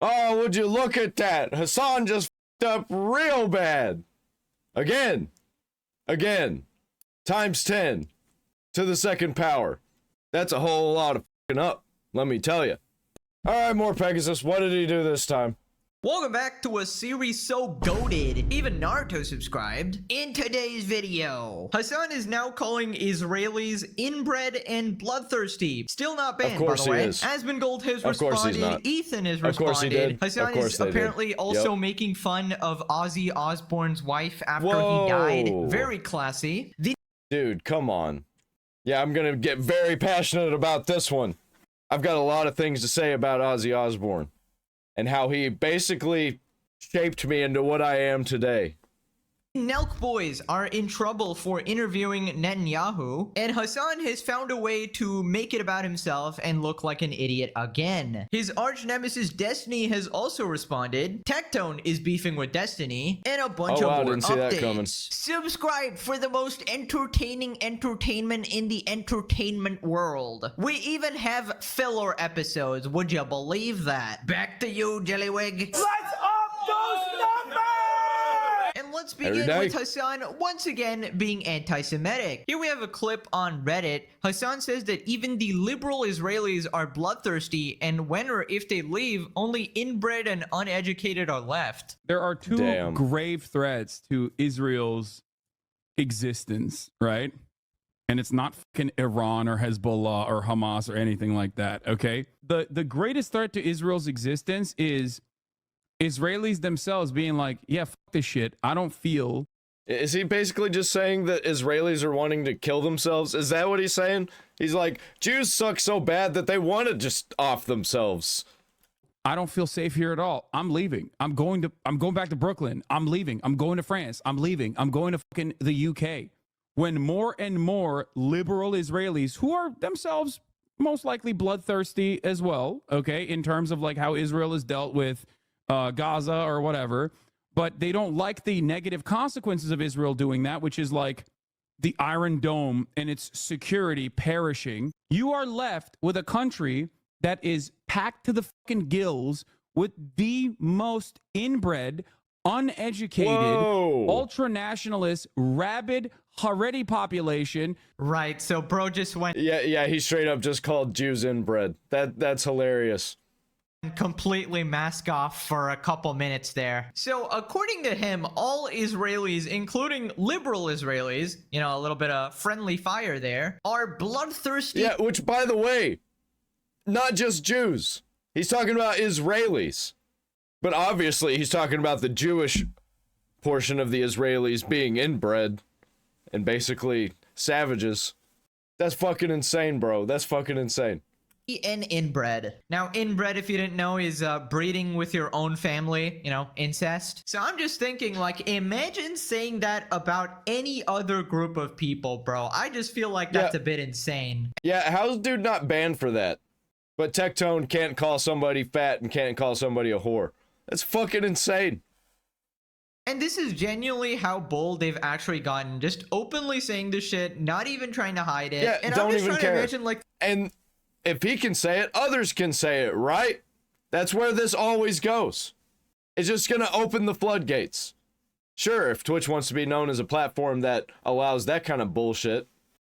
Oh, would you look at that? Hassan just f***ed up real bad. Again. Times 10 to the second power. That's a whole lot of f***ing up, let me tell you. Alright, more Pegasus. What did he do this time? Welcome back to a series so goated, even Naruto subscribed. In today's video, Hassan is now calling Israelis inbred and bloodthirsty. Still not banned, by the way. Asmongold has responded, Ethan has responded. Hassan is apparently also making fun of Ozzy Osbourne's wife after he died. Very classy. Dude, come on. Yeah, I'm gonna get very passionate about this one. I've got a lot of things to say about Ozzy Osbourne. And how he basically shaped me into what I am today. Nelk Boys are in trouble for interviewing Netanyahu, and Hassan has found a way to make it about himself and look like an idiot again. His arch nemesis Destiny has also responded. Tectone is beefing with Destiny, and a bunch of more updates. Subscribe for the most entertaining entertainment in the entertainment world. We even have filler episodes. Would you believe that? Back to you, Jellywig. Let's up those numbers! And let's begin with Hassan once again being anti-Semitic. Here we have a clip on Reddit. Hassan says that even the liberal Israelis are bloodthirsty, and when or if they leave, only inbred and uneducated are left. There are two grave threats to Israel's existence, right? And it's not fucking Iran or Hezbollah or Hamas or anything like that, okay? The greatest threat to Israel's existence is Israelis themselves being like, yeah, fuck this shit. I don't feel. Is he basically just saying that Israelis are wanting to kill themselves? Is that what he's saying? He's like, Jews suck so bad that they want to just off themselves. I don't feel safe here at all. I'm leaving. I'm going back to Brooklyn. I'm leaving. I'm going to France. I'm leaving. I'm going to fucking the UK. When more and more liberal Israelis, who are themselves most likely bloodthirsty as well, okay, in terms of like how Israel has dealt with Gaza or whatever, but they don't like the negative consequences of Israel doing that, which is like the Iron Dome and its security perishing. You are left with a country that is packed to the fucking gills with the most inbred, uneducated, ultra-nationalist, rabid, Haredi population. Right, so bro just went... Yeah, he straight up just called Jews inbred. That's hilarious. Completely mask off for a couple minutes there. So according to him, all Israelis, including liberal Israelis, you know, a little bit of friendly fire there, are bloodthirsty. Yeah, which by the way, not just Jews. He's talking about Israelis. But obviously he's talking about the Jewish portion of the Israelis being inbred and basically savages. That's fucking insane, bro. That's fucking insane. And inbred. Now, inbred, if you didn't know, is breeding with your own family, you know, incest. So I'm just thinking, like, imagine saying that about any other group of people, bro. I just feel like that's a bit insane. Yeah, how's dude not banned for that? But Tectone can't call somebody fat and can't call somebody a whore. That's fucking insane. And this is genuinely how bold they've actually gotten. Just openly saying this shit, not even trying to hide it. Yeah, and don't I'm just even trying care. to imagine, like... And if he can say it, others can say it, right? That's where this always goes. It's just gonna open the floodgates. Sure, if Twitch wants to be known as a platform that allows that kind of bullshit.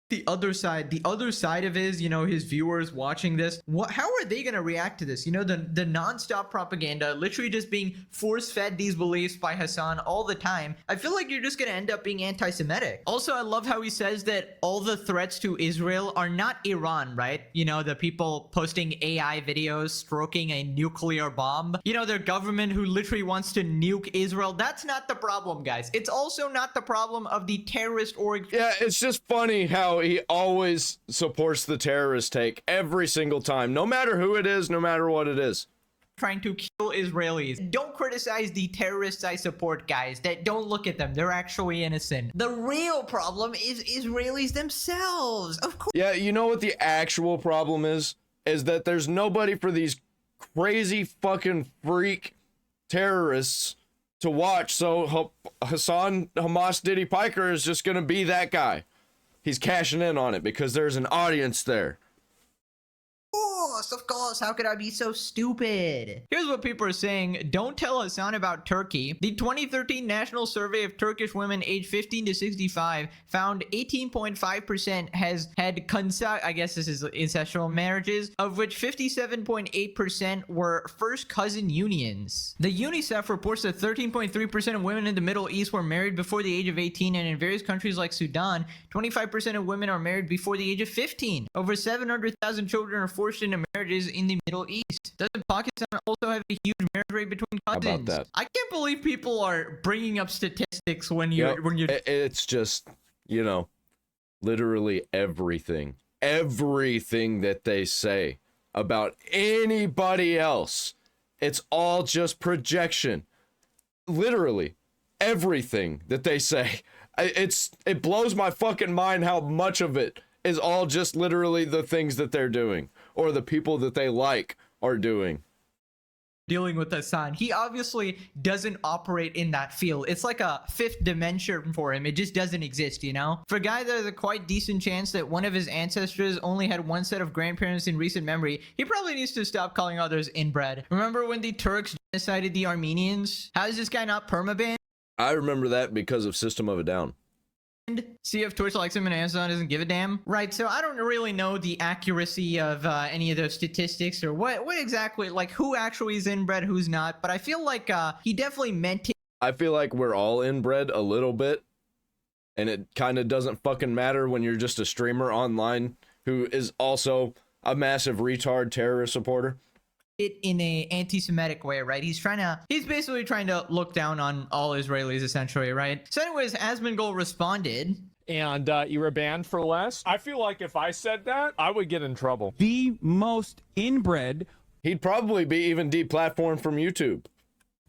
The other side of it is, you know, his viewers watching this, how are they going to react to this? You know, the nonstop propaganda, literally just being force-fed these beliefs by Hassan all the time. I feel like you're just going to end up being anti-Semitic. Also, I love how he says that all the threats to Israel are not Iran, right? You know, the people posting AI videos, stroking a nuclear bomb. You know, their government who literally wants to nuke Israel. That's not the problem, guys. It's also not the problem of the terrorist org. Yeah, it's just funny how he always supports the terrorist take every single time, no matter who it is, no matter what it is. Trying to kill Israelis. Don't criticize the terrorists I support, guys. Don't look at them. They're actually innocent. The real problem is Israelis themselves. Of course. Yeah, you know what the actual problem is? Is that there's nobody for these crazy fucking freak terrorists to watch, so Hassan Hamas Diddy Piker is just gonna be that guy. He's cashing in on it because there's an audience there. Of course. else. How could I be so stupid? Here's what people are saying. Don't tell Hassan about Turkey. The 2013 National Survey of Turkish women aged 15 to 65 found 18.5% has had I guess this is incestual marriages, of which 57.8% were first cousin unions. The UNICEF reports that 13.3% of women in the Middle East were married before the age of 18, and in various countries like Sudan, 25% of women are married before the age of 15. Over 700,000 children are forced into marriages in the Middle East. Doesn't Pakistan also have a huge marriage rate between cousins? How about that? I can't believe people are bringing up statistics when you're It's just, you know, literally everything that they say about anybody else, it's all just projection. Literally everything that they say, it blows my fucking mind how much of it is all just literally the things that they're doing or the people that they like are doing. Dealing with Hassan, he obviously doesn't operate in that field. It's like a fifth dimension for him. It just doesn't exist, you know? For a guy, there's a quite decent chance that one of his ancestors only had one set of grandparents in recent memory. He probably needs to stop calling others inbred. Remember when the Turks genocided the Armenians? How is this guy not permabanned? I remember that because of System of a Down. See if Twitch likes him and Amazon doesn't give a damn. Right, so I don't really know the accuracy of any of those statistics or what exactly, like who actually is inbred, who's not, but I feel like he definitely meant it. I feel like we're all inbred a little bit, and it kind of doesn't fucking matter when you're just a streamer online who is also a massive retard terrorist supporter. It in a anti-Semitic way, right? He's basically trying to look down on all Israelis, essentially, right? So anyways, Asmongold responded. And you were banned for less? I feel like if I said that, I would get in trouble. The most inbred, He'd probably be even deplatformed from YouTube.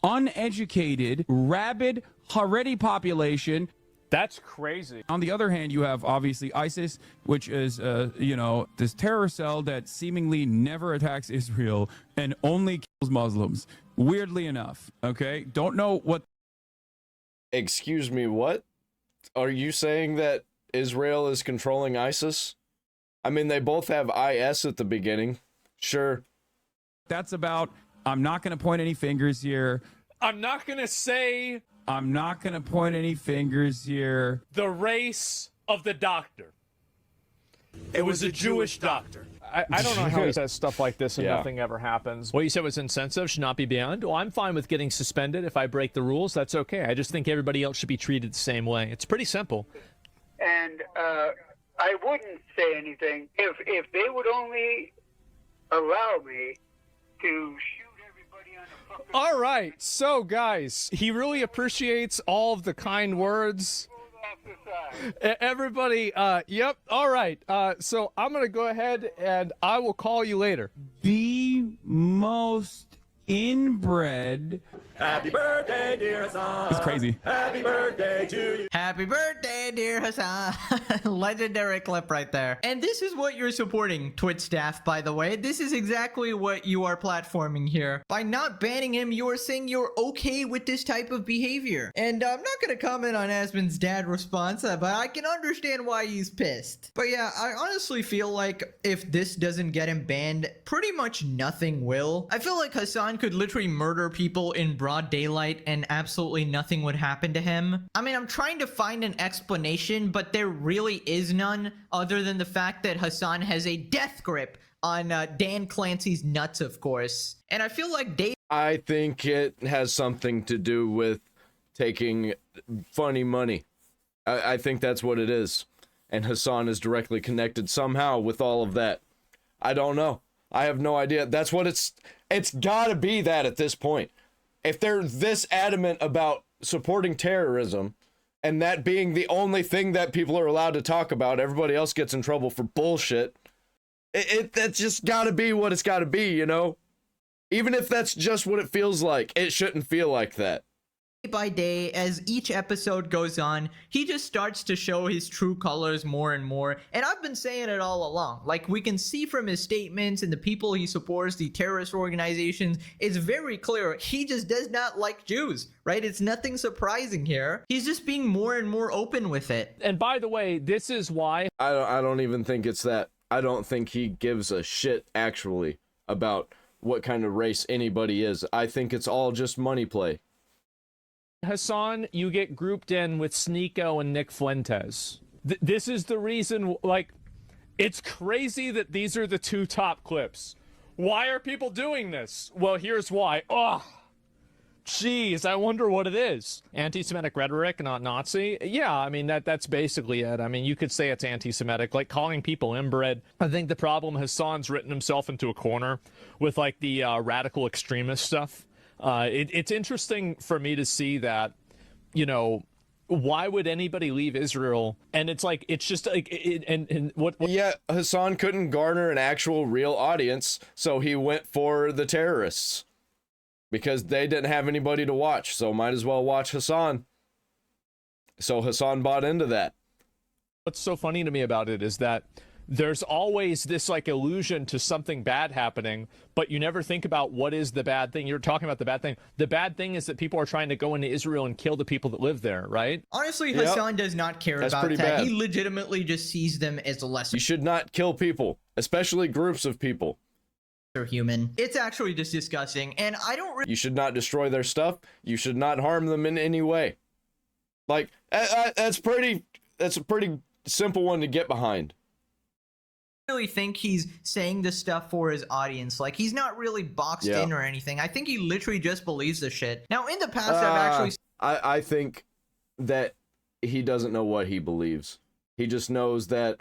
uneducated, rabid Haredi population. That's crazy. On the other hand, you have obviously ISIS, which is, this terror cell that seemingly never attacks Israel and only kills Muslims. Weirdly enough, okay? Don't know what. Excuse me, what? Are you saying that Israel is controlling ISIS? I mean, they both have IS at the beginning. Sure. That's about. I'm not going to point any fingers here. I'm not going to point any fingers here. the race of the doctor. It was a Jewish doctor. I don't know how he says stuff like this and Yeah. nothing ever happens. What you said was insensitive, should not be banned. Well, I'm fine with getting suspended if I break the rules. That's okay. I just think everybody else should be treated the same way. It's pretty simple. And I wouldn't say anything if they would only allow me to shoot everybody on the fucking... All right. So, guys, he really appreciates all of the kind words. off the side. Everybody, yep. All right. So I'm going to go ahead and I will call you later. The most inbred. Happy birthday, dear Hassan. It's crazy. Happy birthday to you. Happy birthday, dear Hassan. Legendary clip right there. And this is what you're supporting, Twitch staff, by the way. This is exactly what you are platforming here. By not banning him, you are saying you're okay with this type of behavior. And I'm not going to comment on Asmon's dad response, but I can understand why he's pissed. But yeah, I honestly feel like if this doesn't get him banned, pretty much nothing will. I feel like Hassan could literally murder people in broad daylight and absolutely nothing would happen to him. I mean, I'm trying to find an explanation, but there really is none other than the fact that Hassan has a death grip on Dan Clancy's nuts, of course. And I feel like I think it has something to do with taking funny money. I think that's what it is. And Hassan is directly connected somehow with all of that. I don't know. I have no idea. That's what it's gotta be that at this point. If they're this adamant about supporting terrorism and that being the only thing that people are allowed to talk about, everybody else gets in trouble for bullshit. That's just gotta be what it's gotta be, you know? Even if that's just what it feels like, it shouldn't feel like that. by day, as each episode goes on, he just starts to show his true colors more and more. And I've been saying it all along. Like, we can see from his statements and the people he supports, the terrorist organizations, it's very clear he just does not like Jews, right? It's nothing surprising here. He's just being more and more open with it. And by the way, this is why I don't even think it's that. I don't think he gives a shit, actually, about what kind of race anybody is. I think it's all just money play. Hassan, you get grouped in with Sneeko and Nick Fuentes. This is the reason, like, it's crazy that these are the two top clips. Why are people doing this? Well, here's why. Oh, jeez, I wonder what it is. Anti-Semitic rhetoric, not Nazi? Yeah, I mean, that's basically it. I mean, you could say it's anti-Semitic, like calling people inbred. I think the problem, Hassan's written himself into a corner with, like, the radical extremist stuff. It's interesting for me to see that, you know, why would anybody leave Israel? And it's like, it's just like, what? Yeah, Hassan couldn't garner an actual real audience, so he went for the terrorists. Because they didn't have anybody to watch, so might as well watch Hassan. So Hassan bought into that. What's so funny to me about it is that there's always this like illusion to something bad happening, but you never think about what is the bad thing. You're talking about the bad thing. The bad thing is that people are trying to go into Israel and kill the people that live there, right? Honestly, Hassan does not care That's about pretty that. bad. He legitimately just sees them as lesser You should not kill people, especially groups of people. human. It's actually just disgusting, and I don't really You should not destroy their stuff. You should not harm them in any way. Like, that's a pretty simple one to get behind. think he's saying this stuff for his audience. Like, he's not really boxed in or anything. I think he literally just believes the shit. Now, in the past, I've actually I think that he doesn't know what he believes. He just knows that,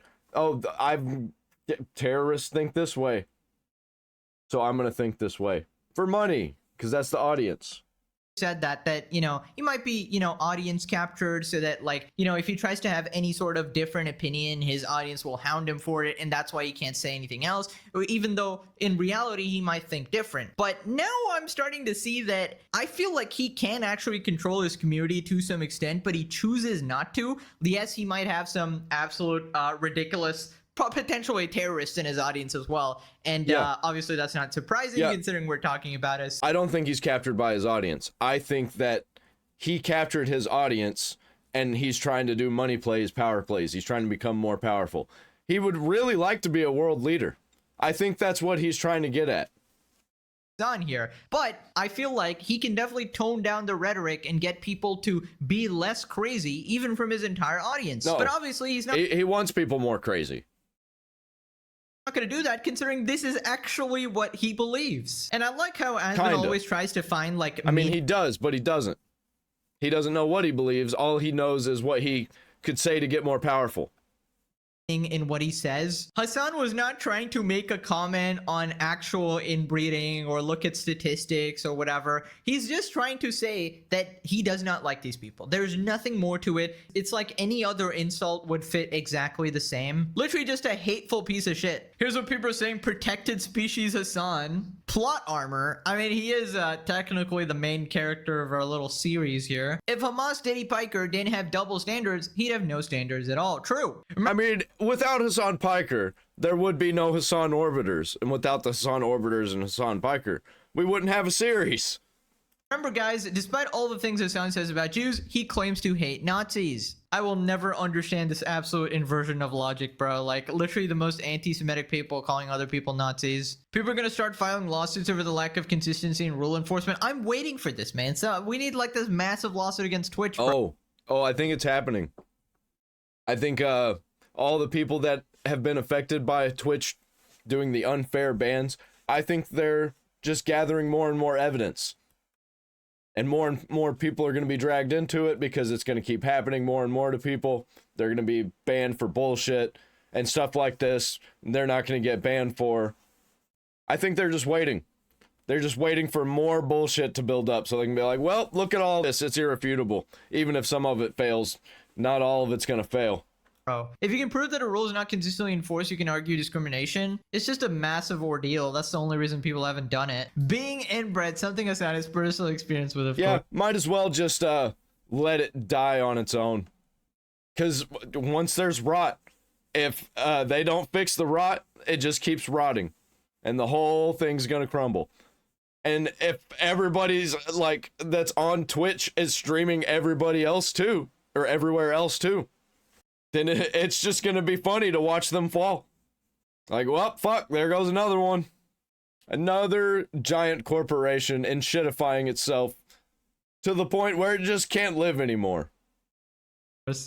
terrorists think this way, so I'm gonna think this way for money, because that's the audience. said that you know, he might be, you know, audience captured, so that, like, you know, if he tries to have any sort of different opinion, his audience will hound him for it, and that's why he can't say anything else, even though in reality he might think different. But now I'm starting to see that I feel like he can actually control his community to some extent, but he chooses not to. Yes, he might have some absolute ridiculous, potentially terrorists in his audience as well, and obviously that's not surprising considering we're talking about us. I don't think he's captured by his audience. I think that he captured his audience and he's trying to do money plays, power plays. He's trying to become more powerful. He would really like to be a world leader. I think that's what he's trying to get at on here, but I feel like he can definitely tone down the rhetoric and get people to be less crazy, even from his entire audience. No, but obviously he's not. He wants people more crazy. Not going to do that, considering this is actually what he believes. And I like how Aslan always tries to find, like, I mean, he does, but he doesn't. He doesn't know what he believes. All he knows is what he could say to get more powerful. In what he says. Hassan was not trying to make a comment on actual inbreeding or look at statistics or whatever. He's just trying to say that he does not like these people. There's nothing more to it. It's like any other insult would fit exactly the same. Literally just a hateful piece of shit. Here's what people are saying: protected species Hassan. Plot armor. I mean, he is technically the main character of our little series here. If Hamas Diddy Piker didn't have double standards, he'd have no standards at all. True. I mean, without Hassan Piker, there would be no Hassan Orbiters. And without the Hassan Orbiters and Hassan Piker, we wouldn't have a series. Remember, guys, despite all the things Hassan says about Jews, he claims to hate Nazis. I will never understand this absolute inversion of logic, bro. Like, literally the most anti-Semitic people calling other people Nazis. People are going to start filing lawsuits over the lack of consistency in rule enforcement. I'm waiting for this, man. So we need, like, this massive lawsuit against Twitch, bro. Oh, I think it's happening. I think, all the people that have been affected by Twitch doing the unfair bans, I think they're just gathering more and more evidence. And more people are going to be dragged into it because it's going to keep happening more and more to people. They're going to be banned for bullshit and stuff like this. They're not going to get banned for. I think they're just waiting. They're just waiting for more bullshit to build up so they can be like, well, look at all this. It's irrefutable. Even if some of it fails, not all of it's going to fail. Bro, if you can prove that a rule is not consistently enforced, you can argue discrimination. It's just a massive ordeal. That's the only reason people haven't done it. Being inbred, something Hassan has personal experience with. Of course. Might as well just let it die on its own. Because once there's rot, if they don't fix the rot, it just keeps rotting. And the whole thing's going to crumble. And if everybody's, like, that's on Twitch is streaming everybody else too, or everywhere else too, then it's just going to be funny to watch them fall. Like, well, fuck, there goes another one. Another giant corporation and shitifying itself to the point where it just can't live anymore.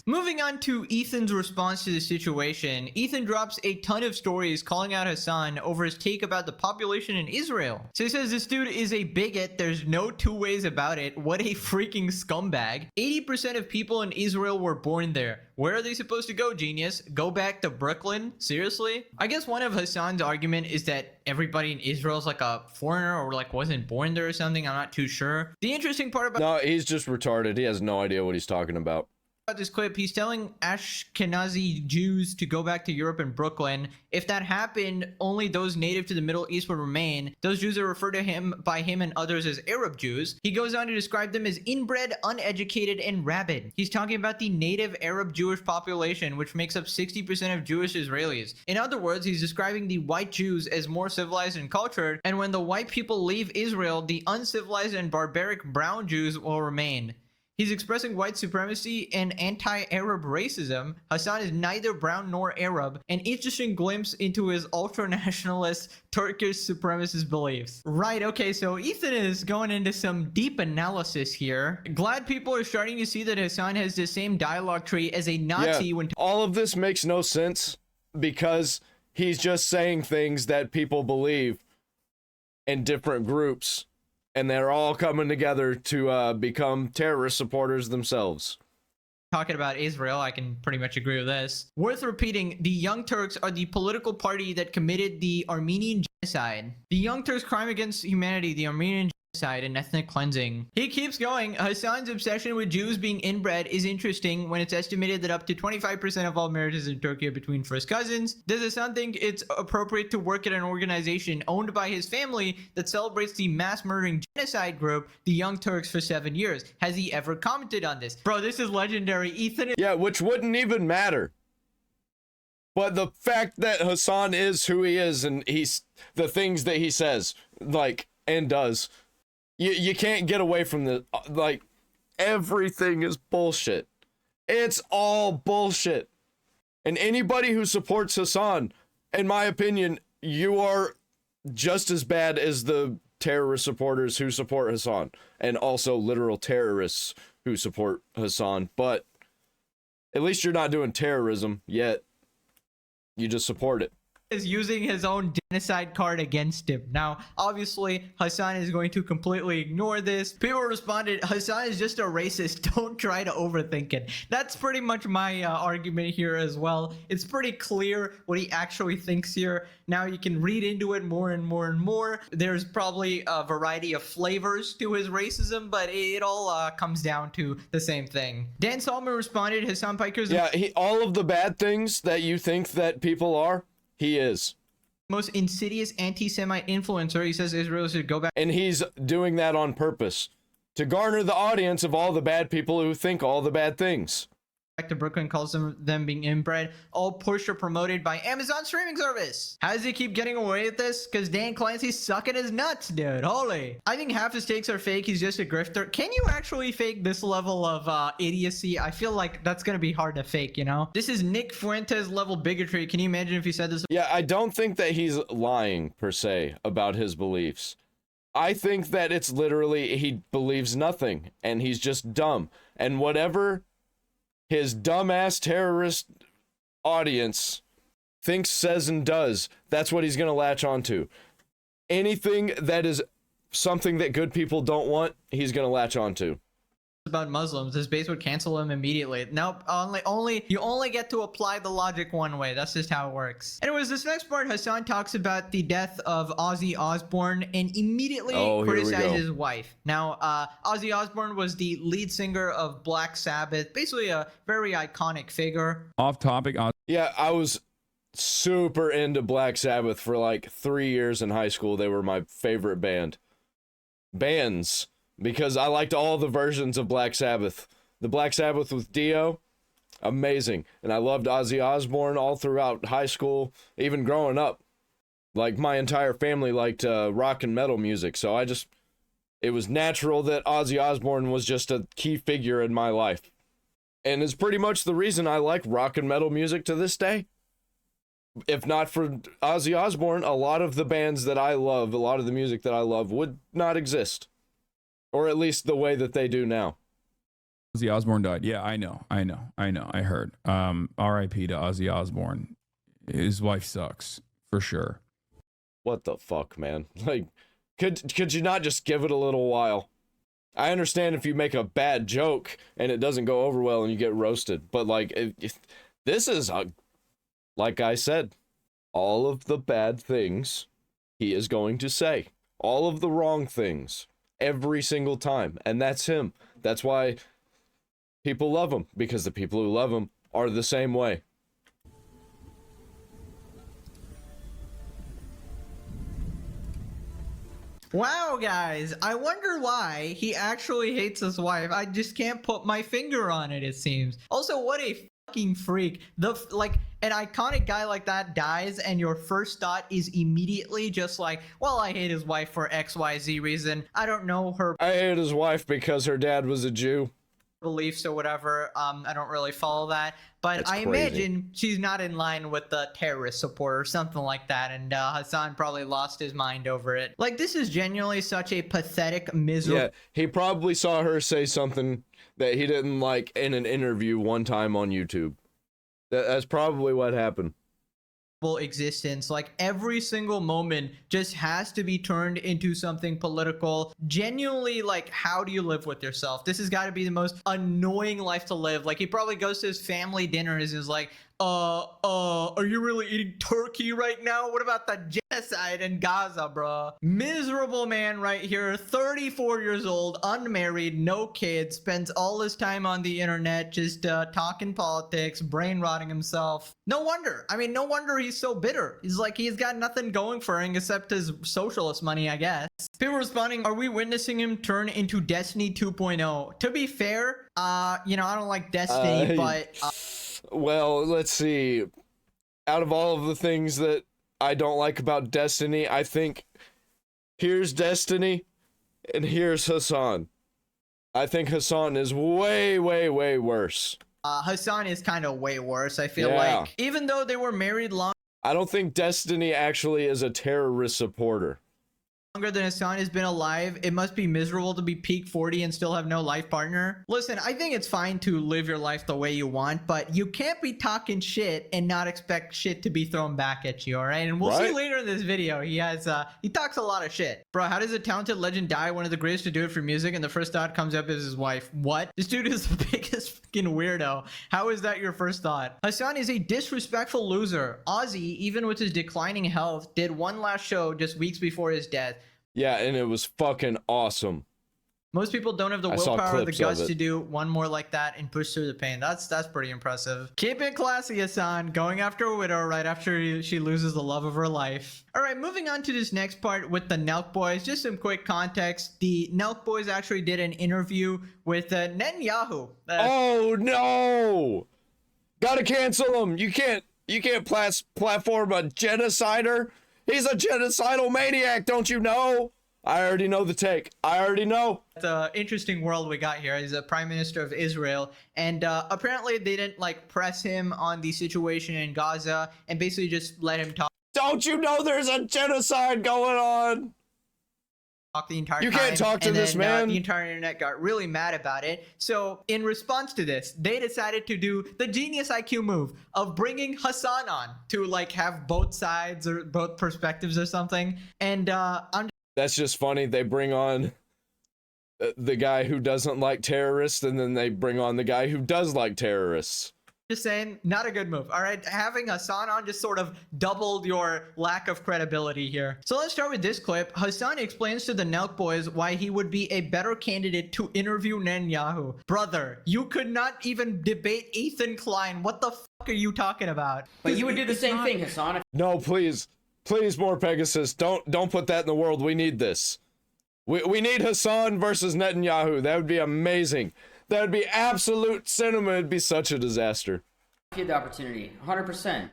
Moving on to Ethan's response to the situation, Ethan drops a ton of stories calling out Hassan over his take about the population in Israel. So he says this dude is a bigot, there's no two ways about it, what a freaking scumbag. 80% of people in Israel were born there. Where are they supposed to go, genius? Go back to Brooklyn? Seriously? I guess one of Hassan's argument is that everybody in Israel is like a foreigner or like wasn't born there or something, I'm not too sure. The interesting part about No, he's just retarded. He has no idea what he's talking about. this clip, he's telling Ashkenazi Jews to go back to Europe and Brooklyn. If that happened, only those native to the Middle East would remain. Those Jews are referred to him by him and others as Arab Jews. He goes on to describe them as inbred, uneducated, and rabid. He's talking about the native Arab Jewish population, which makes up 60% of Jewish Israelis. In other words, he's describing the white Jews as more civilized and cultured, and when the white people leave Israel, the uncivilized and barbaric brown Jews will remain. He's expressing white supremacy and anti-Arab racism. Hassan is neither brown nor Arab, an interesting glimpse into his ultra-nationalist Turkish supremacist beliefs. Right, okay, so Ethan is going into some deep analysis here. Glad people are starting to see that Hassan has the same dialogue tree as a Nazi when all of this makes no sense because he's just saying things that people believe in different groups. And they're all coming together to become terrorist supporters themselves. Talking about Israel, I can pretty much agree with this. Worth repeating, the Young Turks are the political party that committed the Armenian genocide. The Young Turks' crime against humanity, the Armenian genocide and ethnic cleansing. He keeps going. Hassan's obsession with Jews being inbred is interesting when it's estimated that up to 25% of all marriages in Turkey are between first cousins. Does Hassan think it's appropriate to work at an organization owned by his family that celebrates the mass murdering genocide group, the Young Turks, for 7 years? Has he ever commented on this? Bro, this is legendary. Ethan. Yeah, which wouldn't even matter. But the fact that Hassan is who he is and he's the things that he says, like, and does, you can't get away from the, like, everything is bullshit. It's all bullshit. And anybody who supports Hassan, in my opinion, you are just as bad as the terrorist supporters who support Hassan, and also literal terrorists who support Hassan. But at least you're not doing terrorism yet. You just support it. Is using his own genocide card against him. Now, obviously, Hassan is going to completely ignore this. People responded, Hassan is just a racist. Don't try to overthink it. That's pretty much my argument here as well. It's pretty clear what he actually thinks here. Now, you can read into it more and more and more. There's probably a variety of flavors to his racism, but it all comes down to the same thing. Dan Solomon responded, Hassan Piker's all of the bad things that you think that people are, he is. Most insidious anti-Semite influencer. He says Israel should go back. And he's doing that on purpose to garner the audience of all the bad people who think all the bad things. Back to Brooklyn, calls them being inbred, all pushed or promoted by Amazon streaming service. How does he keep getting away with this? Because Dan Clancy's sucking his nuts, dude. Holy. I think half his takes are fake. He's just a grifter. Can you actually fake this level of idiocy? I feel like that's going to be hard to fake, you know? This is Nick Fuentes level bigotry. Can you imagine if he said this? Yeah, I don't think that he's lying, per se, about his beliefs. I think that it's literally he believes nothing, and he's just dumb. And whatever his dumbass terrorist audience thinks, says, and does, that's what he's going to latch onto. Anything that is something that good people don't want, he's going to latch onto. About Muslims, his base would cancel him immediately. Nope, you only get to apply the logic one way. That's just how it works. Anyways, this next part, Hassan talks about the death of Ozzy Osbourne and immediately criticizes his wife. Now, Ozzy Osbourne was the lead singer of Black Sabbath, basically a very iconic figure. Off topic. Yeah, I was super into Black Sabbath for like 3 years in high school. They were my favorite bands. Because I liked all the versions of Black Sabbath. The Black Sabbath with Dio, amazing. And I loved Ozzy Osbourne all throughout high school, even growing up. Like, my entire family liked rock and metal music, so it was natural that Ozzy Osbourne was just a key figure in my life. And it's pretty much the reason I like rock and metal music to this day. if not for Ozzy Osbourne, a lot of the bands that I love, a lot of the music that I love would not exist. Or at least the way that they do now. Ozzy Osbourne died. Yeah, I know. I heard. R.I.P. to Ozzy Osbourne. His wife sucks, for sure. What the fuck, man? Like, could you not just give it a little while? I understand if you make a bad joke and it doesn't go over well and you get roasted, but like, this is, like I said, all of the bad things he is going to say. All of the wrong things. Every single time. And that's him. That's why people love him. Because the people who love him are the same way. Wow, guys, I wonder why he actually hates his wife. I just can't put my finger on it, it seems. Also, what a fucking freak. Like, an iconic guy like that dies and your first thought is immediately just like, well, I hate his wife for XYZ reason. I don't know her I hate his wife because her dad was a Jew. beliefs or whatever. I don't really follow that, but That's I crazy. imagine she's not in line with the terrorist support or something like that, and Hassan probably lost his mind over it. Like, this is genuinely such a pathetic, miserable Yeah, he probably saw her say something that he didn't like in an interview one time on YouTube. That's probably what happened. existence. Like, every single moment just has to be turned into something political. Genuinely, like, how do you live with yourself? This has got to be the most annoying life to live. Like, he probably goes to his family dinners and is like, are you really eating turkey right now? What about the genocide in Gaza, bruh? Miserable man right here, 34 years old, unmarried, no kids, spends all his time on the internet just talking politics, brain rotting himself. No wonder. I mean, no wonder he's so bitter. He's like, he's got nothing going for him except his socialist money, I guess. People responding, are we witnessing him turn into Destiny 2.0? To be fair, you know, I don't like Destiny, but... Well, let's see. Out of all of the things that I don't like about Destiny, I think here's Destiny and here's Hassan. I think Hassan is way, way, way worse. Hassan is kind of way worse, I feel Yeah. like. Even though they were married longer I don't think Destiny actually is a terrorist supporter. than Hassan has been alive, it must be miserable to be peak 40 and still have no life partner. Listen, I think it's fine to live your life the way you want, but you can't be talking shit and not expect shit to be thrown back at you, all right? And we'll see Right. later in this video, he talks a lot of shit. Bro, how does a talented legend die? One of the greatest to do it for music, and the first thought comes up is his wife. What? This dude is the biggest fucking weirdo. How is that your first thought? Hassan is a disrespectful loser. Ozzy, even with his declining health, did one last show just weeks before his death. Yeah, and it was fucking awesome. Most people don't have the I saw willpower or the clips guts of it. to do one more like that and push through the pain. That's pretty impressive. Keep it classy, Hassan. Going after a widow right after she loses the love of her life. All right, moving on to this next part with the Nelk Boys. Just some quick context. The Nelk Boys actually did an interview with Netanyahu. Oh no! Gotta cancel him. You can't platform a genocider. He's a genocidal maniac, don't you know? I already know the take. I already know. It's an interesting world we got here. He's a prime minister of Israel, and apparently they didn't like press him on the situation in Gaza and basically just let him talk Don't you know there's a genocide going on? the entire You time. can't talk to and this then, man. The entire internet got really mad about it. So in response to this, they decided to do the genius IQ move of bringing Hassan on to like have both sides or both perspectives or something. And I'm That's just funny. They bring on the guy who doesn't like terrorists, and then they bring on the guy who does like terrorists. just saying, not a good move. All right, having Hassan on just sort of doubled your lack of credibility here. So let's start with this clip. Hassan explains to the Nelk Boys why he would be a better candidate to interview Netanyahu. Brother, you could not even debate Ethan Klein. What the fuck are you talking about? But you would do the same thing, Hassan. No, please, more Pegasus. Don't put that in the world. We need this. We need Hassan versus Netanyahu. That would be amazing. That would be absolute cinema. It'd be such a disaster. If you had the opportunity, 100%.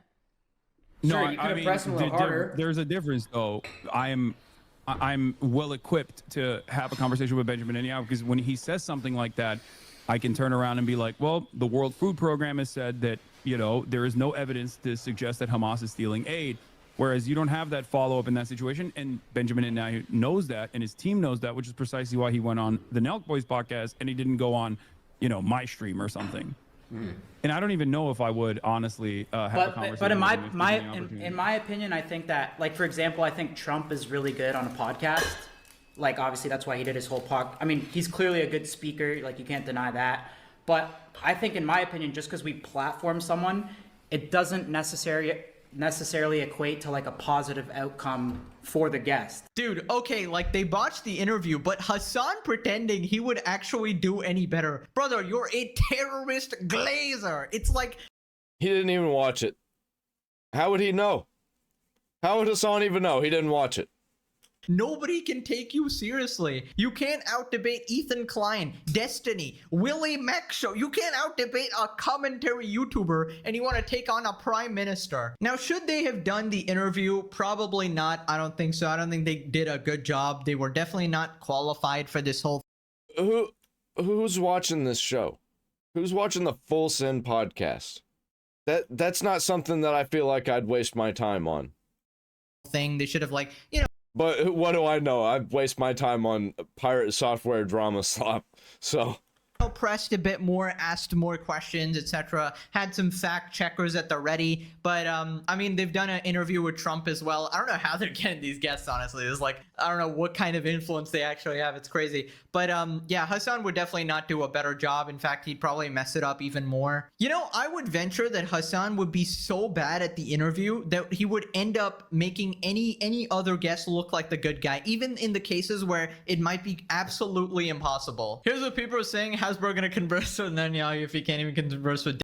No, Sure, you could have pressed him a little harder. there's a difference though. I'm well equipped to have a conversation with Benjamin Netanyahu, because when he says something like that, I can turn around and be like, well, the World Food Program has said that there is no evidence to suggest that Hamas is stealing aid. Whereas you don't have that follow-up in that situation, and Benjamin Netanyahu knows that, and his team knows that, which is precisely why he went on the Nelk Boys podcast, and he didn't go on, my stream or something. And I don't even know if I would honestly have a conversation. But in with him if given the opportunity. in my opinion, I think that, like, for example, I think Trump is really good on a podcast. Like, obviously, that's why he did his whole I mean, he's clearly a good speaker. Like, you can't deny that. But I think, in my opinion, just because we platform someone, it doesn't necessarily equate to like a positive outcome for the guest. Dude, okay, like they botched the interview, but Hassan pretending he would actually do any better. Brother, you're a terrorist glazer. It's like... He didn't even watch it. How would he know? How would Hassan even know? He didn't watch it. Nobody can take you seriously. You can't out-debate Ethan Klein, Destiny, Willie Mack Show. You can't out-debate a commentary YouTuber, and you want to take on a prime minister. Now, should they have done the interview? Probably not. I don't think so. I don't think they did a good job. They were definitely not qualified for this whole... Who's watching this show? Who's watching the Full Sin podcast? That's not something that I feel like I'd waste my time on. Thing. They should have, like, But what do I know? I'd waste my time on pirate software drama slop. So pressed a bit more, asked more questions, etc. Had some fact checkers at the ready. But I mean, they've done an interview with Trump as well. I don't know how they're getting these guests, honestly. It's like, I don't know what kind of influence they actually have. It's crazy. But yeah, Hassan would definitely not do a better job. In fact, he'd probably mess it up even more. I would venture that Hassan would be so bad at the interview that he would end up making any other guest look like the good guy, even in the cases where it might be absolutely impossible. Here's what people are saying. How's Bro gonna converse with Netanyahu if he can't even converse with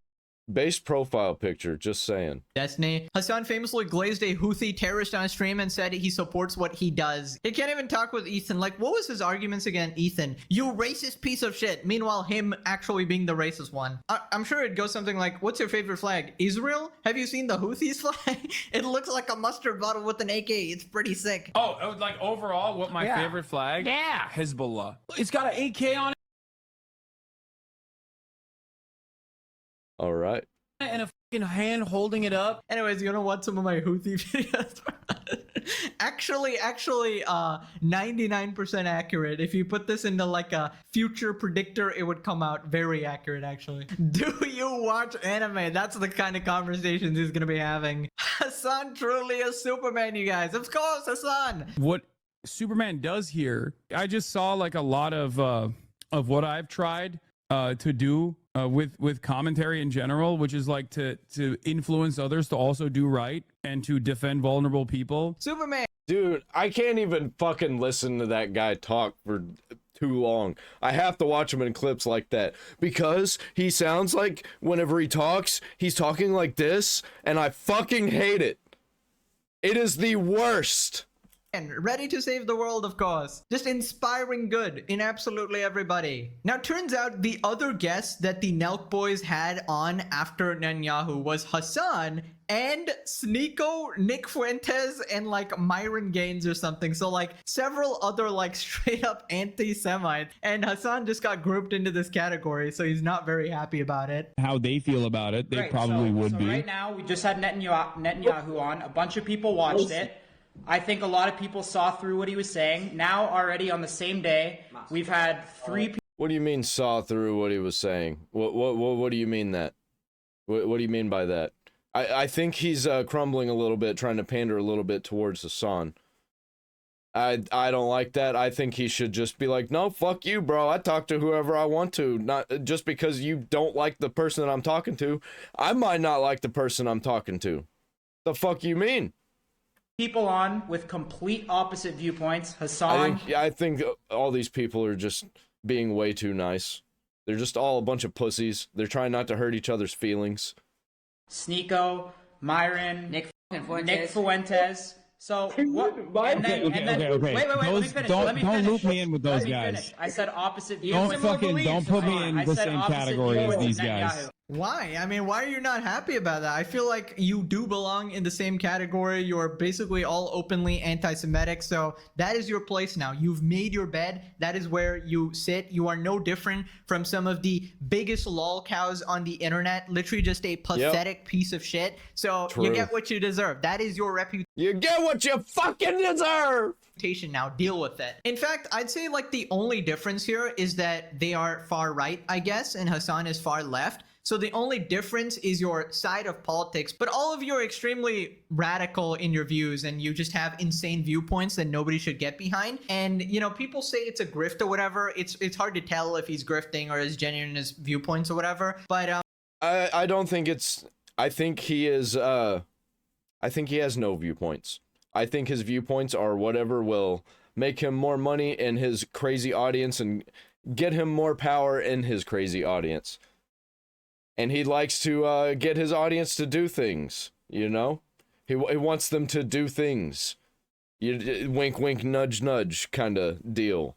base profile picture, just saying. Destiny? Hassan famously glazed a Houthi terrorist on a stream and said he supports what he does. He can't even talk with Ethan. Like, what was his arguments against Ethan? You racist piece of shit. Meanwhile, him actually being the racist one. I'm sure it'd go something like, what's your favorite flag? Israel? Have you seen the Houthis flag? It looks like a mustard bottle with an AK. It's pretty sick. Oh, like overall, what my favorite flag? Yeah. Hezbollah. It's got an AK on it. All right. And a fucking hand holding it up. Anyways, you know what? Some of my Houthi videos actually 99% accurate. If you put this into like a future predictor, it would come out very accurate, actually. Do you watch anime? That's the kind of conversations he's gonna be having. Hassan truly is Superman, you guys. Of course, Hassan. What Superman does here, I just saw like a lot of what I've tried to do with commentary in general, which is like to influence others to also do right and to defend vulnerable people. Superman. Dude, I can't even fucking listen to that guy talk for too long. I have to watch him in clips like that because he sounds like whenever he talks, he's talking like this, and I fucking hate it. It is the worst. Ready to save the world, of course. Just inspiring good in absolutely everybody. Now, turns out the other guests that the Nelk Boys had on after Netanyahu was Hassan and Sneeko, Nick Fuentes, and like Myron Gaines or something. So like several other like straight up anti-Semites. And Hassan just got grouped into this category, so he's not very happy about it. How they feel about it, they probably would be. Right now, we just had Netanyahu on. A bunch of people watched it. I think a lot of people saw through what he was saying. Now, already on the same day, we've had 3 people. What do you mean saw through what he was saying? What do you mean that? What do you mean by that? I think he's crumbling a little bit, trying to pander a little bit towards Hassan. I don't like that. I think he should just be like, no, fuck you, bro. I talk to whoever I want to. Not just because you don't like the person that I'm talking to. I might not like the person I'm talking to. The fuck you mean? People on with complete opposite viewpoints. Hassan. I think all these people are just being way too nice. They're just all a bunch of pussies. They're trying not to hurt each other's feelings. Sneeko, Myron, Nick Fuentes. So what? Okay. Wait. Let me finish. Don't loop me in with those guys. I said opposite views. Don't put me in the same category as these guys. Why? I mean, why are you not happy about that? I feel like you do belong in the same category. You're basically all openly anti-Semitic. So that is your place now. You've made your bed. That is where you sit. You are no different from some of the biggest lol cows on the internet. Literally just a pathetic piece of shit. So you get what you deserve. That is your reputation. You get what you fucking deserve. Now deal with it. In fact, I'd say like the only difference here is that they are far right, I guess, and Hassan is far left. So the only difference is your side of politics, but all of you are extremely radical in your views and you just have insane viewpoints that nobody should get behind. And, you know, people say it's a grift or whatever. It's hard to tell if he's grifting or as genuine as viewpoints or whatever. But I don't think it's, I think he is, I think he has no viewpoints. I think his viewpoints are whatever will make him more money in his crazy audience and get him more power in his crazy audience. And he likes to get his audience to do things, you know? He wants them to do things. Wink, wink, nudge, nudge kind of deal.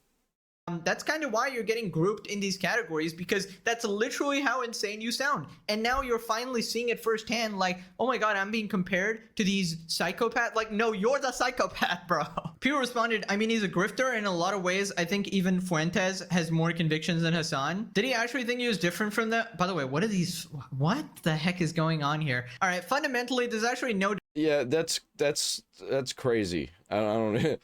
That's kind of why you're getting grouped in these categories, because that's literally how insane you sound. And now you're finally seeing it firsthand, like, oh my god, I'm being compared to these psychopaths. Like, no, you're the psychopath, bro. People responded, I mean, he's a grifter in a lot of ways. I think even Fuentes has more convictions than Hassan. Did he actually think he was different from that? By the way, what the heck is going on here? All right, fundamentally, there's actually no Yeah, that's crazy. I don't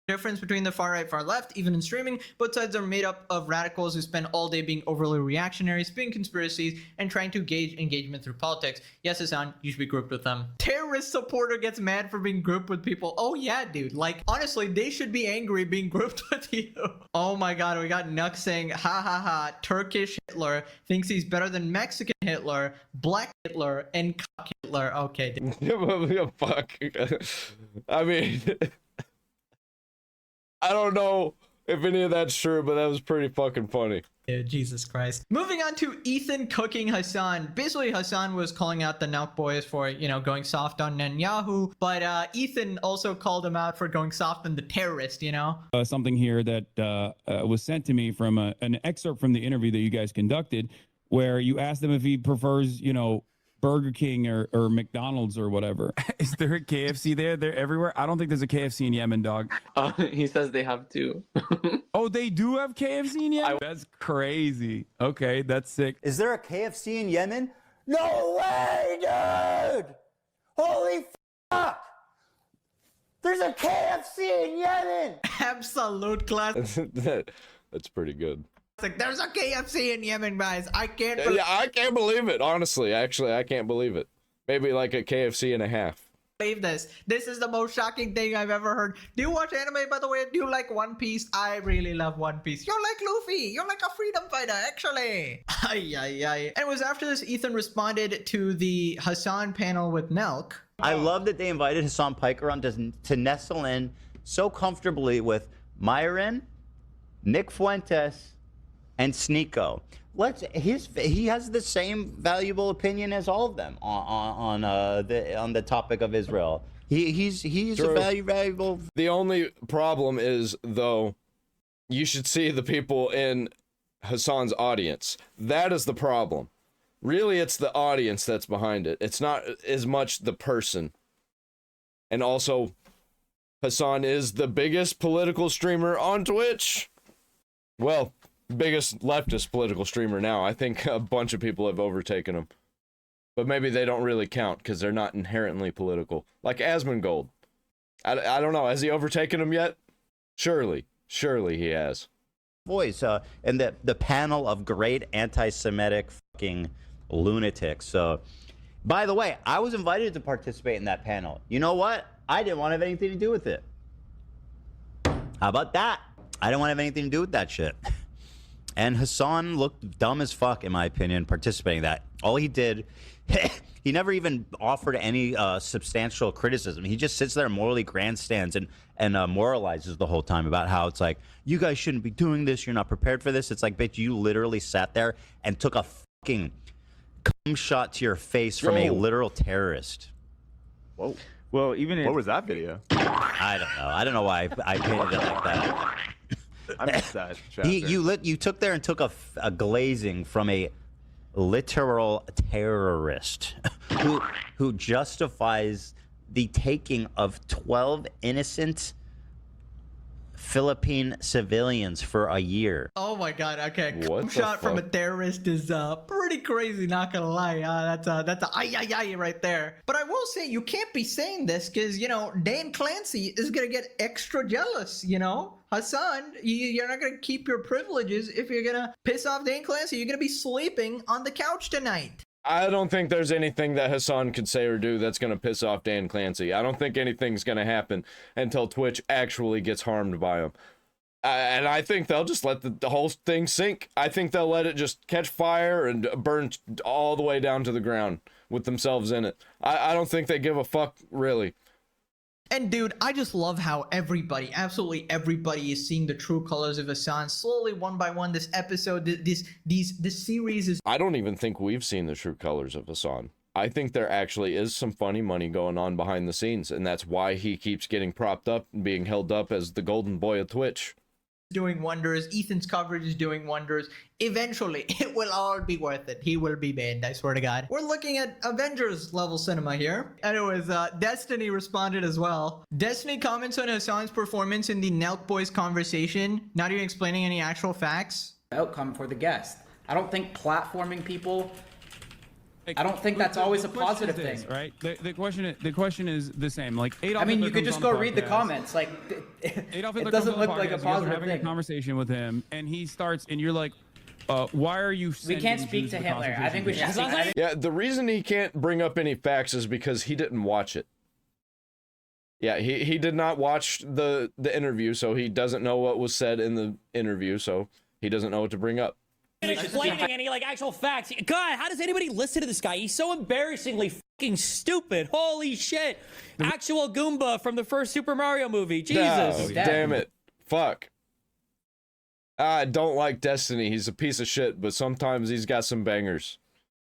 difference between the far right, far left, even in streaming. Both sides are made up of radicals who spend all day being overly reactionary, spinning conspiracies, and trying to gauge engagement through politics. Yes, Hassan, you should be grouped with them. Terrorist supporter gets mad for being grouped with people. Oh yeah, dude. Like, honestly, they should be angry being grouped with you. Oh my god, we got Nelk saying, ha ha ha, Turkish Hitler thinks he's better than Mexican Hitler, Black Hitler, and Cock Hitler. Okay, dude. Fuck. I mean... I don't know if any of that's true, but that was pretty fucking funny. Yeah, Jesus Christ. Moving on to Ethan cooking Hassan. Basically, Hassan was calling out the Nelk Boys for, you know, going soft on Netanyahu, but Ethan also called him out for going soft on the terrorist, you know? Something here that was sent to me from an excerpt from the interview that you guys conducted, where you asked him if he prefers, you know, Burger King or McDonald's or whatever. Is there a KFC there? They're everywhere. I don't think there's a KFC in Yemen, dog. He says they have two. Oh, they do have KFC in Yemen? That's crazy. Okay, that's sick. Is there a KFC in Yemen? No way, dude! Holy fuck! There's a KFC in Yemen! Absolute class. That's pretty good. Like, there's a KFC in Yemen, guys. I can't Yeah, I can't believe it, honestly. Actually, I can't believe it. Maybe like a KFC and a half. believe this. This is the most shocking thing I've ever heard. Do you watch anime, by the way? Do you like One Piece? I really love One Piece. You're like Luffy. You're like a freedom fighter, actually. Ay, ay, ay. And it was after this Ethan responded to the Hassan panel with Nelk. I love that they invited Hassan Piker on to nestle in so comfortably with Myron, Nick Fuentes, and Sneeko. He has the same valuable opinion as all of them on the topic of Israel. He's a valuable. The only problem is, though, you should see the people in Hassan's audience. That is the problem. Really, it's the audience that's behind it. It's not as much the person. And also, Hassan is the biggest political streamer on Twitch. Well, biggest leftist political streamer now. I think a bunch of people have overtaken him. But maybe they don't really count because they're not inherently political. Like Asmongold. I don't know. Has he overtaken him yet? Surely. Surely he has. Voice and the panel of great anti-Semitic fucking lunatics. So, by the way, I was invited to participate in that panel. You know what? I didn't want to have anything to do with it. How about that? I didn't want to have anything to do with that shit. And Hassan looked dumb as fuck, in my opinion, participating in that. All he did, he never even offered any substantial criticism. He just sits there and morally grandstands and moralizes the whole time about how it's like, you guys shouldn't be doing this. You're not prepared for this. It's like, bitch, you literally sat there and took a fucking cum shot to your face from a literal terrorist. Whoa. Well, even what was that video? I don't know. I don't know why I painted it like that. I missed that. You took there and took a glazing from a literal terrorist who justifies the taking of 12 innocent Philippine civilians for a year. Oh my God. Okay. What the Shot from a fuck? terrorist is pretty crazy. Not gonna lie. That's a ay right there. But I will say you can't be saying this because Dan Clancy is gonna get extra jealous. Hassan, you're not gonna keep your privileges if you're gonna piss off Dan Clancy. You're gonna be sleeping on the couch tonight. I don't think there's anything that Hassan could say or do that's going to piss off Dan Clancy. I don't think anything's going to happen until Twitch actually gets harmed by him. And I think they'll just let the whole thing sink. I think they'll let it just catch fire and burn all the way down to the ground with themselves in it. I don't think they give a fuck, really. And dude, I just love how absolutely everybody is seeing the true colors of Hassan slowly, one by one. This episode, this series is. I don't even think we've seen the true colors of Hassan. I think there actually is some funny money going on behind the scenes, and that's why he keeps getting propped up and being held up as the golden boy of Twitch. Doing wonders. Ethan's coverage is doing wonders. Eventually, it will all be worth it. He will be banned, I swear to God. We're looking at Avengers level cinema here. Anyways, Destiny responded as well. Destiny comments on Hassan's performance in the Nelk Boys conversation, not even explaining any actual facts. Outcome for the guest. I don't think platforming people. I don't think that's always a positive thing, right? The question is the same. Like Adolf I mean, Hitler you could comes just on go read the podcast. comments. Like, Adolf it Hitler doesn't comes on look like a podcast, you guys are positive having thing. a conversation with him, and he starts, and you're like, why are you? We can't sending speak Jews to the Hitler. I think we should. concentration Yeah, the reason he can't bring up any facts is because he didn't watch it. Yeah, he did not watch the interview, so he doesn't know what was said in the interview, so he doesn't know what to bring up. Explaining any actual facts. God, how does anybody listen to this guy? He's so embarrassingly fucking stupid. Holy shit. Actual Goomba from the first Super Mario movie. Jesus. No, damn it. Fuck. I don't like Destiny. He's a piece of shit, but sometimes he's got some bangers.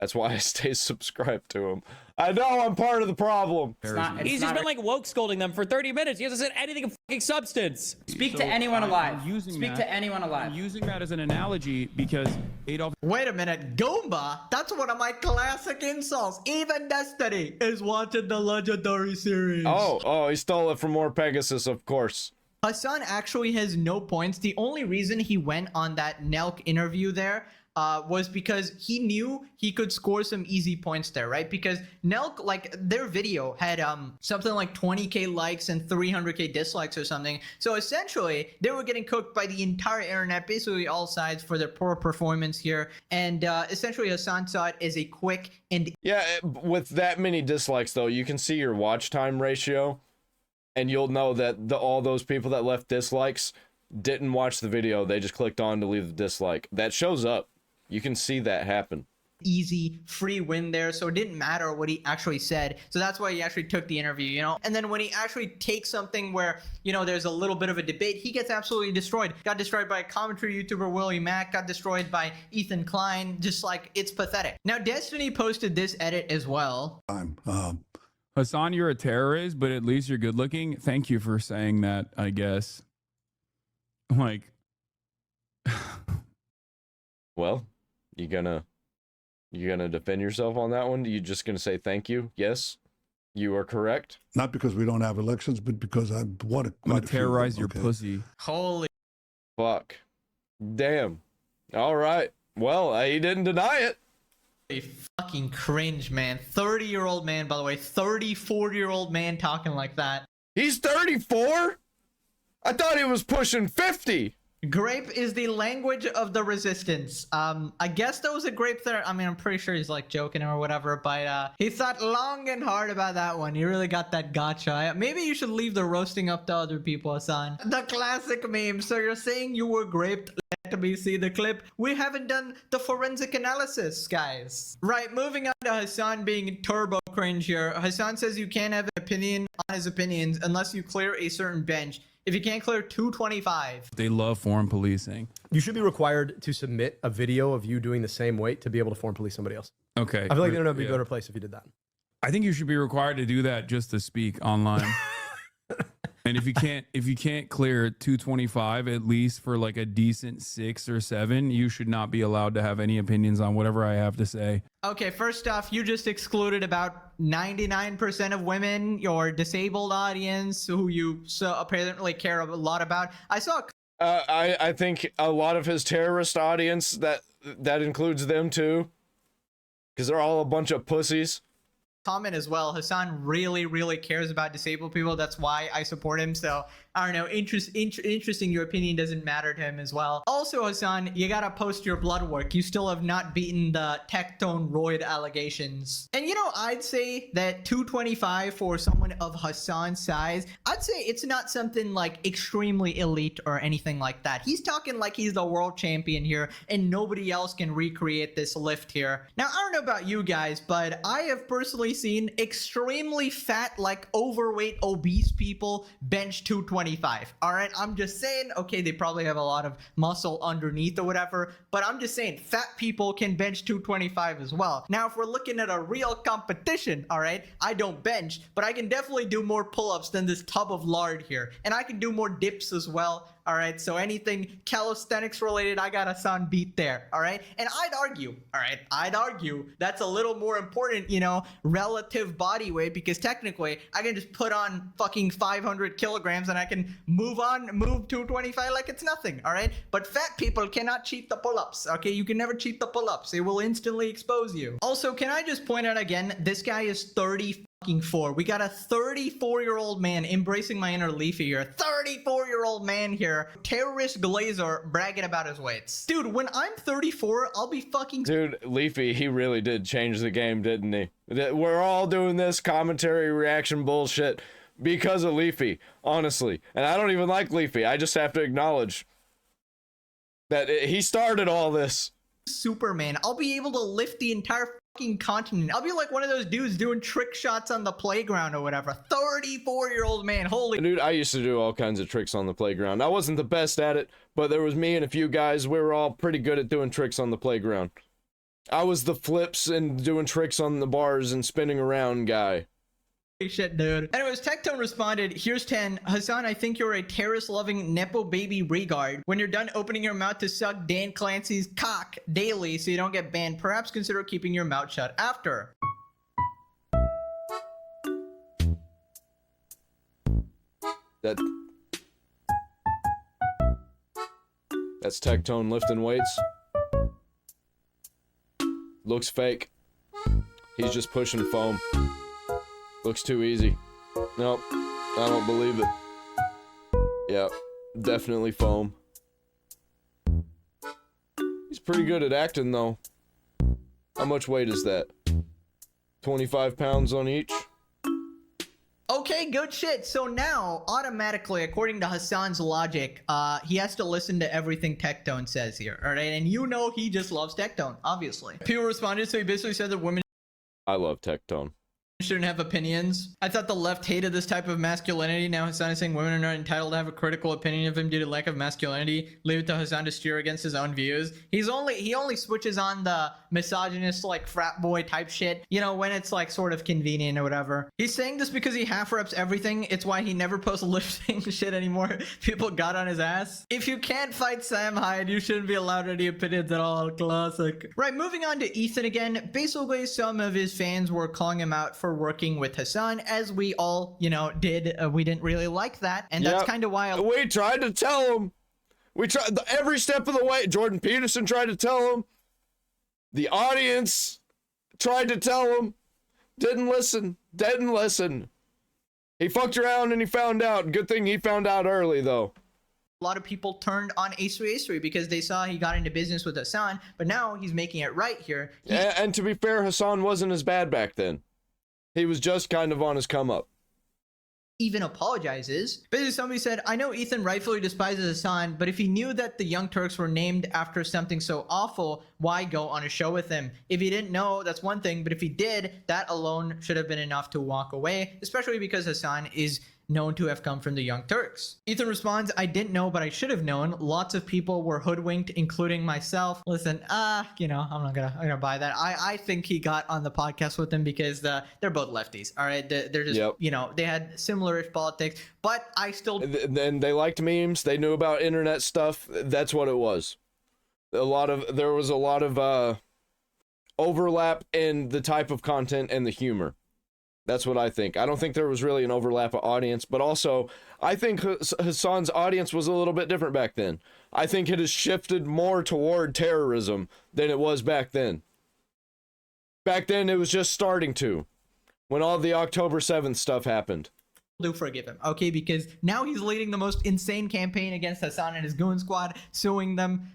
That's why I stay subscribed to him. I know I'm part of the problem. He's just been like woke scolding them for 30 minutes. He hasn't said anything of fucking substance. Speak to anyone alive. Speak to anyone alive. I'm using that as an analogy because Adolf. Wait a minute, Goomba? That's one of my classic insults. Even Destiny is watching the legendary series. Oh, he stole it from More Pegasus, of course. Hassan actually has no points. The only reason he went on that Nelk interview there was because he knew he could score some easy points there, right? Because Nelk, like, their video had something like 20k likes and 300k dislikes or something. So essentially, they were getting cooked by the entire internet, basically all sides, for their poor performance here. And essentially, Hassan saw it as a quick and... Yeah, with that many dislikes, though, you can see your watch time ratio, and you'll know that all those people that left dislikes didn't watch the video. They just clicked on to leave the dislike. That shows up. You can see that happen. Easy, free win there, so it didn't matter what he actually said. So that's why he actually took the interview, And then when he actually takes something where, there's a little bit of a debate, he gets absolutely destroyed. Got destroyed by a commentary YouTuber, Willie Mack, got destroyed by Ethan Klein, just like, it's pathetic. Now, Destiny posted this edit as well. Hassan, you're a terrorist, but at least you're good looking. Thank you for saying that, I guess. Like, well, you gonna defend yourself on that one? You just gonna say thank you? Yes, you are correct. Not because we don't have elections, but because I want to. I'm gonna terrorize your pussy. Holy fuck. Damn. All right. Well, he didn't deny it. Fucking cringe, man. 30-year-old man, by the way. 40-year-old man talking like that. He's 34? I thought he was pushing 50. Grape is the language of the resistance. I guess that was a grape there. I mean, I'm pretty sure he's like joking or whatever, but he thought long and hard about that one. He really got that gotcha. Maybe you should leave the roasting up to other people, Hassan. The classic meme. So you're saying you were graped? Let me see the clip. We haven't done the forensic analysis, guys. Right, moving on to Hassan being turbo cringe here. Hassan says you can't have an opinion on his opinions unless you clear a certain bench. If you can't clear 225. They love foreign policing. You should be required to submit a video of you doing the same weight to be able to foreign police somebody else. Okay. I feel like the internet would be a better place if you did that. I think you should be required to do that just to speak online. And if you can't clear 225 at least for like a decent 6 or 7, you should not be allowed to have any opinions on whatever I have to say. Okay, first off, you just excluded about 99% of women, your disabled audience, who you so apparently care a lot about. I saw. I think a lot of his terrorist audience that includes them too, because they're all a bunch of pussies. Comment as well. Hassan really cares about disabled people. That's why I support him. So I don't know. Interesting. Your opinion doesn't matter to him as well. Also, Hassan, you gotta post your blood work. You still have not beaten the Tectone roid allegations. And you know, I'd say that 225 for someone of Hassan's size, I'd say it's not something like extremely elite or anything like that. He's talking like he's the world champion here, and nobody else can recreate this lift here. Now, I don't know about you guys, but I have personally seen extremely fat, like overweight, obese people bench 225. All right, I'm just saying, okay, they probably have a lot of muscle underneath or whatever, but I'm just saying fat people can bench 225 as well. Now, if we're looking at a real competition, all right, I don't bench, but I can definitely do more pull-ups than this tub of lard here, and I can do more dips as well. All right, so anything calisthenics related, I got Hassan beat there. All right, and I'd argue, that's a little more important, you know, relative body weight, because technically I can just put on fucking 500 kilograms and I can move 225 like it's nothing. All right, but fat people cannot cheat the pull-ups. Okay, you can never cheat the pull-ups. They will instantly expose you. Also, can I just point out again, this guy is 34. We got a 34-year-old man, embracing my inner Leafy here. 34-year-old man here, terrorist glazer, bragging about his weights. Dude, when I'm 34, I'll be fucking. Dude, Leafy, he really did change the game, didn't he? We're all doing this commentary reaction bullshit because of Leafy, honestly. And I don't even like Leafy. I just have to acknowledge that he started all this. Superman. I'll be able to lift the entire fucking continent. I'll be like one of those dudes doing trick shots on the playground or whatever. 34-year-old man. Holy dude, I used to do all kinds of tricks on the playground. I wasn't the best at it, but there was me and a few guys. We were all pretty good at doing tricks on the playground. I was the flips and doing tricks on the bars and spinning around guy. shit, dude. Anyways, Tectone responded, here's 10. Hassan, I think you're a terrorist-loving Nepo baby regard. When you're done opening your mouth to suck Dan Clancy's cock daily so you don't get banned, perhaps consider keeping your mouth shut after. That's Tectone lifting weights. Looks fake. He's just pushing foam. Looks too easy. Nope, I don't believe it. Yeah, definitely foam. He's pretty good at acting though. How much weight is that? 25 pounds on each? Okay, good shit. So now, automatically, according to Hassan's logic, he has to listen to everything Tectone says here, alright? And you know he just loves Tectone, obviously. People responded, so he basically said that women I love Tectone. shouldn't have opinions. I thought the left hated this type of masculinity. Now Hassan is saying women are not entitled to have a critical opinion of him due to lack of masculinity. Leave it to Hassan to steer against his own views. He only switches on the misogynist, like, frat boy type shit, you know, when it's like sort of convenient or whatever. He's saying this because he half reps everything. It's why he never posts lifting shit anymore. People got on his ass. If you can't fight Sam Hyde, you shouldn't be allowed any opinions at all. Classic. Right, moving on to Ethan again. Basically, some of his fans were calling him out for working with Hassan, as we all, you know, did. We didn't really like that, and that's kind of why we tried to tell him. We tried every step of the way. Jordan Peterson tried to tell him. The audience tried to tell him. Didn't listen. He fucked around and he found out. Good thing he found out early, though. A lot of people turned on A3 because they saw he got into business with Hassan, but now he's making it right here. And to be fair, Hassan wasn't as bad back then. He was just kind of on his come up. Even apologizes. Basically, somebody said, I know Ethan rightfully despises Hassan, but if he knew that the Young Turks were named after something so awful, why go on a show with him? If he didn't know, that's one thing, but if he did, that alone should have been enough to walk away, especially because Hassan is known to have come from the Young Turks. Ethan responds, I didn't know, but I should have known. Lots of people were hoodwinked, including myself. Listen, you know, I'm not gonna buy that. I think he got on the podcast with him because they're both lefties. All right, they're just, you know, they had similar-ish politics, but I still. And they liked memes. They knew about internet stuff. That's what it was. There was a lot of overlap in the type of content and the humor. That's what I think. I don't think there was really an overlap of audience, but also I think Hassan's audience was a little bit different back then. I think it has shifted more toward terrorism than it was back then. Back then it was just starting to, when all the October 7th stuff happened. Do forgive him, okay? Because now he's leading the most insane campaign against Hassan and his goon squad, suing them.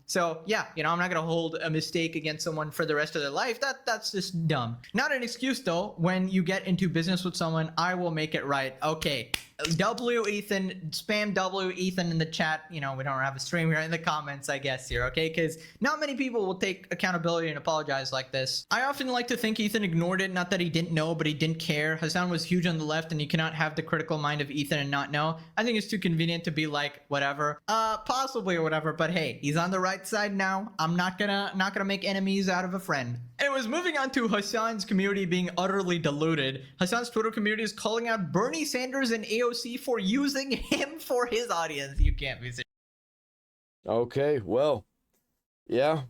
So yeah, you know, I'm not gonna hold a mistake against someone for the rest of their life. That's just dumb. Not an excuse though. When you get into business with someone, I will make it right. Okay. W Ethan, spam W Ethan in the chat. You know, we don't have a stream here, in the comments, I guess, here, okay? Because not many people will take accountability and apologize like this. I often like to think Ethan ignored it, not that he didn't know, but he didn't care. Hassan was huge on the left, and you cannot have the critical mind of Ethan and not know. I think it's too convenient to be like, whatever, possibly or whatever, but hey, he's on the right side now. I'm not gonna make enemies out of a friend. Anyways, moving on to Hassan's community being utterly deluded. Hassan's Twitter community is calling out Bernie Sanders and AOC for using him for his audience. You can't be serious. Okay, well, yeah.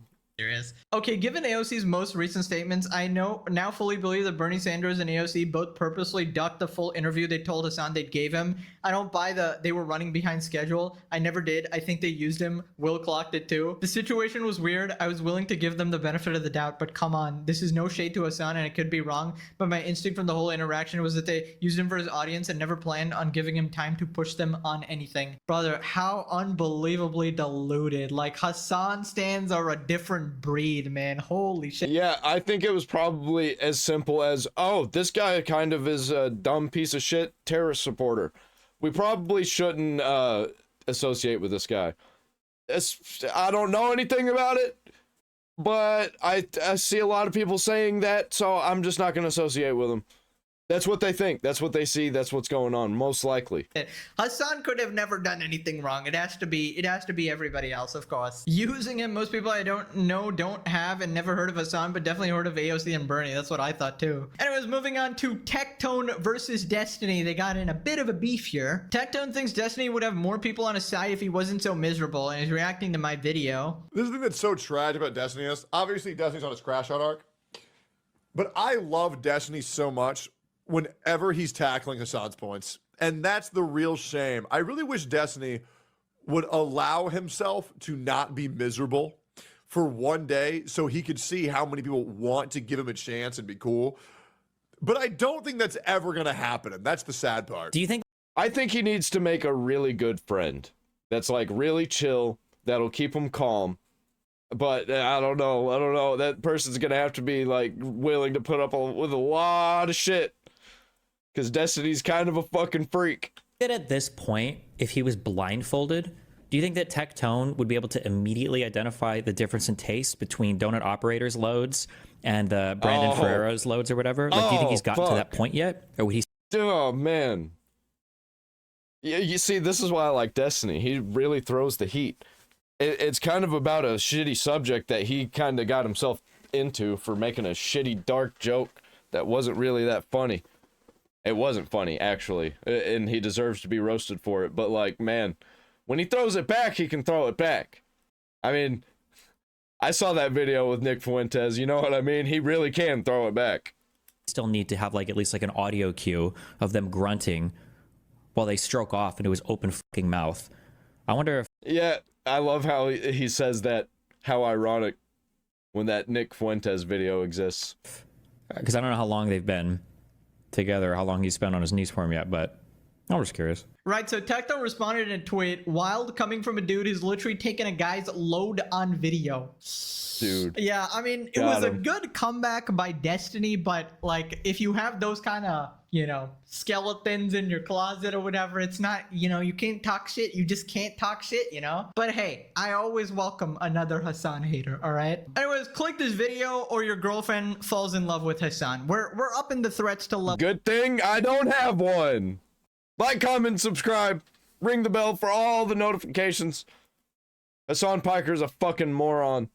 Okay, given AOC's most recent statements, I now fully believe that Bernie Sanders and AOC both purposely ducked the full interview they told Hassan they gave him. I don't buy they were running behind schedule. I never did. I think they used him. Will clocked it too. The situation was weird. I was willing to give them the benefit of the doubt, but come on. This is no shade to Hassan, and it could be wrong, but my instinct from the whole interaction was that they used him for his audience and never planned on giving him time to push them on anything. Brother, how unbelievably deluded. Like, Hassan stands are a different breed, man. Holy shit. Yeah, I think it was probably as simple as, oh, this guy kind of is a dumb piece of shit terrorist supporter. We probably shouldn't associate with this guy. I don't know anything about it, but I see a lot of people saying that, so I'm just not going to associate with him. That's what they think. That's what they see. That's what's going on, most likely. Hassan could have never done anything wrong. It has to be everybody else, of course. Using him, most people I don't know don't have and never heard of Hassan, but definitely heard of AOC and Bernie. That's what I thought too. Anyways, moving on to Tectone versus Destiny. They got in a bit of a beef here. Tectone thinks Destiny would have more people on his side if he wasn't so miserable, and he's reacting to my video. This is the thing that's so tragic about Destiny is, obviously Destiny's on his crash out arc, but I love Destiny so much whenever he's tackling Hassan's points. And that's the real shame. I really wish Destiny would allow himself to not be miserable for one day so he could see how many people want to give him a chance and be cool. But I don't think that's ever going to happen. And that's the sad part. Do you think? I think he needs to make a really good friend that's like really chill, that'll keep him calm. But I don't know. That person's going to have to be like willing to put up with a lot of shit. Because Destiny's kind of a fucking freak. That at this point, if he was blindfolded, do you think that Tectone would be able to immediately identify the difference in taste between Donut Operator's loads and the Brandon Ferrero's loads or whatever? Like, do you think he's gotten to that point yet? Or would he? Oh, man. Yeah, you see, this is why I like Destiny. He really throws the heat. It's kind of about a shitty subject that he kind of got himself into for making a shitty, dark joke that wasn't really that funny. It wasn't funny, actually, and he deserves to be roasted for it. But, like, man, when he throws it back, he can throw it back. I mean, I saw that video with Nick Fuentes. You know what I mean? He really can throw it back. Still need to have, like, at least, like, an audio cue of them grunting while they stroke off into his open fucking mouth. I wonder if... Yeah, I love how he says that. How ironic when that Nick Fuentes video exists. Because I don't know how long they've been together, how long he's spent on his knees for him yet, but I'm just curious. Right, so Tectone responded in a tweet, wild coming from a dude who's literally taken a guy's load on video. Dude. Yeah, I mean, it was a good comeback by Destiny, but like, if you have those kind of, you know, skeletons in your closet or whatever, it's not, you know, you can't talk shit. You just can't talk shit, you know? But hey, I always welcome another Hassan hater, all right? Anyways, click this video or your girlfriend falls in love with Hassan. We're up in the threats to love. Good thing I don't have one. Like, comment, subscribe. Ring the bell for all the notifications. Hassan Piker's a fucking moron.